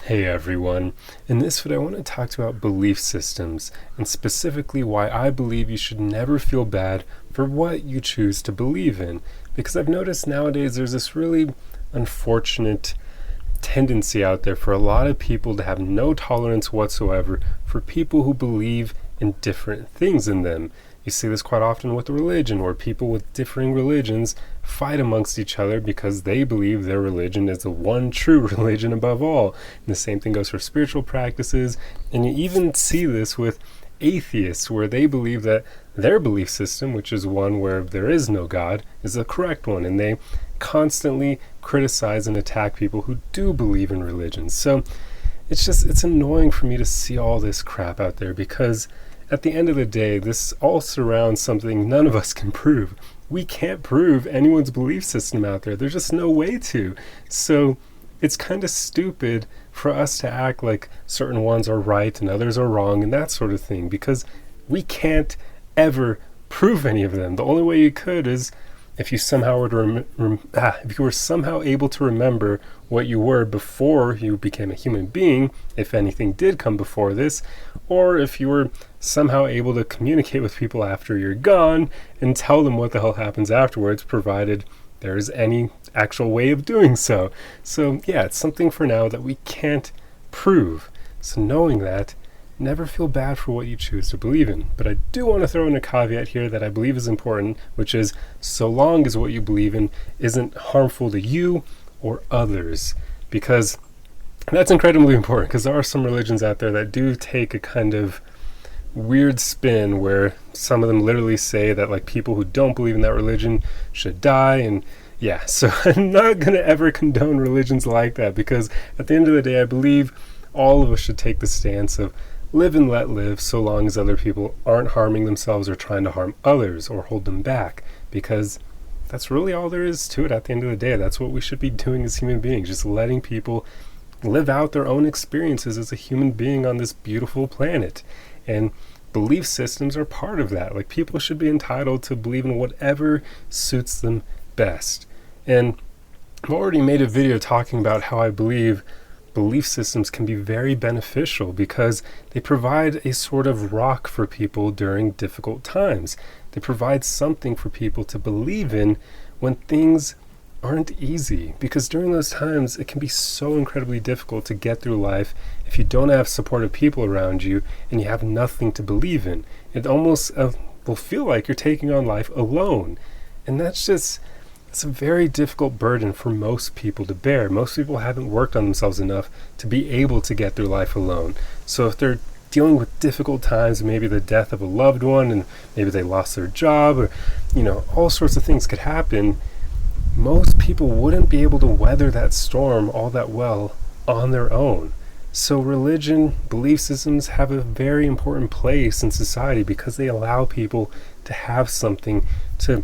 Hey everyone. In this video I want to talk about belief systems and specifically why I believe you should never feel bad for what you choose to believe in, because I've noticed nowadays there's this really unfortunate tendency out there for a lot of people to have no tolerance whatsoever for people who believe in different things in them. You see this quite often with religion, where people with differing religions fight amongst each other because they believe their religion is the one true religion above all. And the same thing goes for spiritual practices, and you even see this with atheists, where they believe that their belief system, which is one where there is no God, is the correct one, and they constantly criticize and attack people who do believe in religion. So it's annoying for me to see all this crap out there, because at the end of the day, this all surrounds something none of us can prove. We can't prove anyone's belief system out there. There's just no way to. So it's kind of stupid for us to act like certain ones are right and others are wrong and that sort of thing, because we can't ever prove any of them. The only way you could is if you somehow were to if you were somehow able to remember what you were before you became a human being, if anything did come before this, or if you were somehow able to communicate with people after you're gone and tell them what the hell happens afterwards, provided there's any actual way of doing so. So yeah, it's something for now that we can't prove. So knowing that, never feel bad for what you choose to believe in. But I do want to throw in a caveat here that I believe is important, which is so long as what you believe in isn't harmful to you or others. Because that's incredibly important, because there are some religions out there that do take a kind of weird spin where some of them literally say that like people who don't believe in that religion should die. And yeah, so I'm not going to ever condone religions like that, because at the end of the day I believe all of us should take the stance of live and let live, so long as other people aren't harming themselves or trying to harm others or hold them back, because that's really all there is to it at the end of the day. That's what we should be doing as human beings, just letting people live out their own experiences as a human being on this beautiful planet. And belief systems are part of that. Like, people should be entitled to believe in whatever suits them best. And I've already made a video talking about how I believe belief systems can be very beneficial, because they provide a sort of rock for people during difficult times. They provide something for people to believe in when things aren't easy, because during those times it can be so incredibly difficult to get through life if you don't have supportive people around you and you have nothing to believe in. It almost will feel like you're taking on life alone, and it's a very difficult burden for most people to bear. Most people haven't worked on themselves enough to be able to get through life alone. So if they're dealing with difficult times, maybe the death of a loved one, and maybe they lost their job, or all sorts of things could happen, most people wouldn't be able to weather that storm all that well on their own. So religion, belief systems have a very important place in society, because they allow people to have something to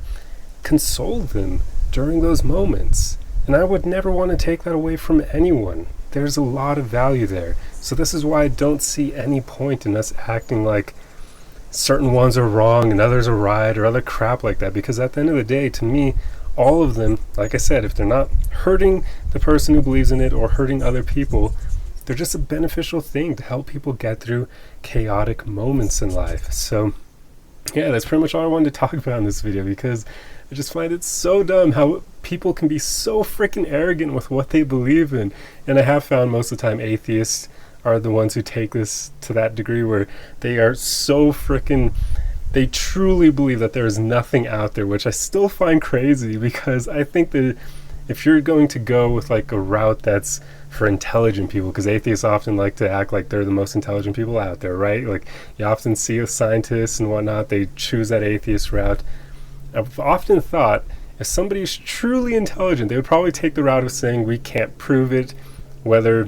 console them during those moments. And I would never want to take that away from anyone. There's a lot of value there. So this is why I don't see any point in us acting like certain ones are wrong and others are right, or other crap like that, because at the end of the day, to me, all of them, like I said, if they're not hurting the person who believes in it or hurting other people, they're just a beneficial thing to help people get through chaotic moments in life. So yeah, that's pretty much all I wanted to talk about in this video, because I just find it so dumb how people can be so freaking arrogant with what they believe in. And I have found most of the time atheists are the ones who take this to that degree, where they are so freaking, they truly believe that there is nothing out there, which I still find crazy, because I think that if you're going to go with like a route that's for intelligent people, because atheists often like to act like they're the most intelligent people out there, right? Like, you often see with scientists and whatnot, they choose that atheist route. I've often thought if somebody's truly intelligent, they would probably take the route of saying we can't prove it, whether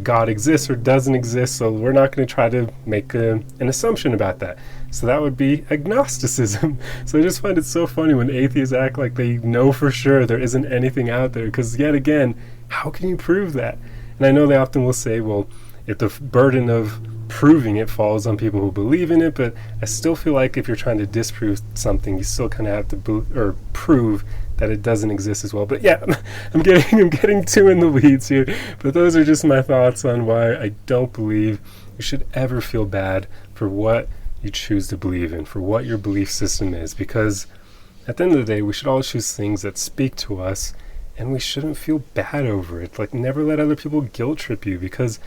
God exists or doesn't exist, so we're not going to try to make an assumption about that. So that would be agnosticism. So I just find it so funny when atheists act like they know for sure there isn't anything out there, because yet again, how can you prove that? And I know they often will say, well, if the burden of proving it falls on people who believe in it, but I still feel like if you're trying to disprove something, you still kind of have to prove that it doesn't exist as well. But yeah, I'm getting too in the weeds here. But those are just my thoughts on why I don't believe you should ever feel bad for what you choose to believe in, for what your belief system is, because at the end of the day, we should all choose things that speak to us, and we shouldn't feel bad over it. Like, never let other people guilt trip you, because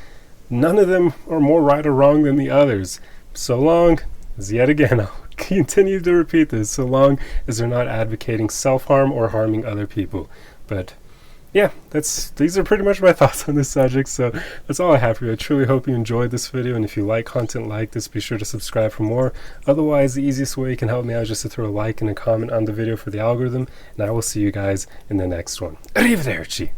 none of them are more right or wrong than the others. So long as, yet again, I'll continue to repeat this, so long as they're not advocating self-harm or harming other people. But yeah, these are pretty much my thoughts on this subject, so that's all I have for you. I truly hope you enjoyed this video, and if you like content like this, be sure to subscribe for more. Otherwise, the easiest way you can help me out is just to throw a like and a comment on the video for the algorithm, and I will see you guys in the next one. Arrivederci!